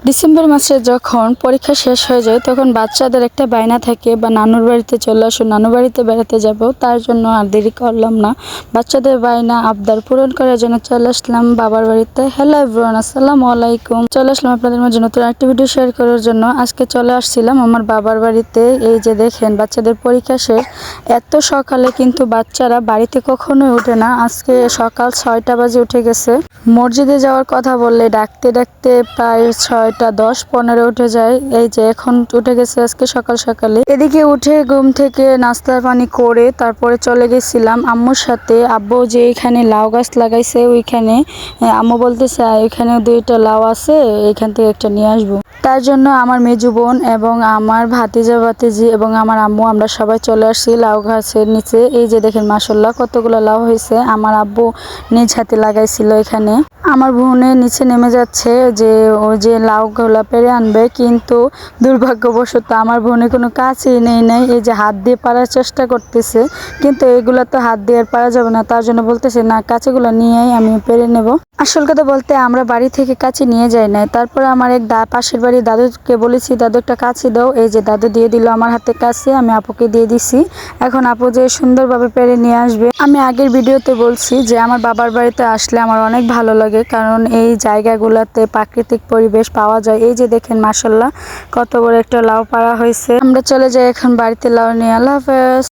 December মাসে যখন পরীক্ষা শেষ হয়ে যায় তখন বাচ্চাদের একটা বায়না থাকে বা নানুর বাড়িতে চলে আসো, নানু বাড়িতে বেড়াতে যাব। তার জন্য আর দেরি করলাম না, বাচ্চাদের বায়না আবদার পূরণ করার জন্য চলে আসলাম বাবার বাড়িতে। হ্যালো এভরিওয়ান, আসসালামু আলাইকুম। চলে আসলাম আপনাদের মাঝে নতুন একটা ভিডিও শেয়ার করার জন্য। আজকে চলে আসছিলাম আমার বাবার বাড়িতে। এই যে দেখেন বাচ্চাদের পরীক্ষা শেষ, এত সকালে কিন্তু বাচ্চারা বাড়িতে কখনোই ওঠে না। আজকে সকাল 6টা বাজে উঠে গেছে। মসজিদে যাওয়ার কথা বললে ডাকতে ডাকতে প্রায় 6:10-15 উঠে যায়। এই যে এখন উঠে গেছে আজকে সকাল সকালে। এদিকে উঠে ঘুম থেকে নাস্তা পানি করে তারপরে চলে গেছিলাম আম্মুর সাথে। আব্বু যে এখানে লাউ গাছ লাগাইছে ওইখানে, আম্মু বলতেছে ওইখানে 2টা লাউ আছে, এখান থেকে একটা নিয়ে আসবো। তার জন্য আমার মেজু বোন এবং আমার ভাতিজা ভাতিজি এবং আমার আম্মু আমরা সবাই চলে আসছি লাউ গাছের নিচে। এই যে দেখেন মাশাআল্লাহ কতগুলো লাউ হয়েছে, আমার আব্বু নিজ হাতে লাগাইছিল এখানে। আমার বোনে নিচে নেমে যাচ্ছে যে ও যে লাউগুলা পেরে আনবে, কিন্তু দুর্ভাগ্যবশত আমার বোনে কোনো কাছেই নেই। এই যে হাত দিয়ে পারার চেষ্টা করতেছে, কিন্তু এগুলা তো হাত দিয়ে আর পারা যাবে না। তার জন্য বলতেছে না, কাঁচিগুলো নিয়েই আমি পেরে নেব। আসল কথা বলতে আমরা বাড়ি থেকে কাঁচি নিয়ে যাই নাই। তারপরে আমার এক পাশের বাড়ির দাদুকে বলেছি, দাদু একটা কাঁচি দাও। এই যে দাদু দিয়ে দিল আমার হাতে কাঁচি, আমি আপুকে দিয়ে দিছি। এখন আপু যে সুন্দরভাবে পেরে নিয়ে আসবে। আমি আগের ভিডিওতে বলছি যে আমার বাবার বাড়িতে আসলে আমার অনেক ভালো লাগে, কারণ এই জায়গাগুলোতে প্রাকৃতিক পরিবেশ পাওয়া যায়। এই যে দেখেন মাশাআল্লাহ কত বড় একটা লাউ পাড়া হয়েছে। আমরা চলে যাই এখন বাড়িতে লাউ নিয়ে। আল্লাহ হাফেজ।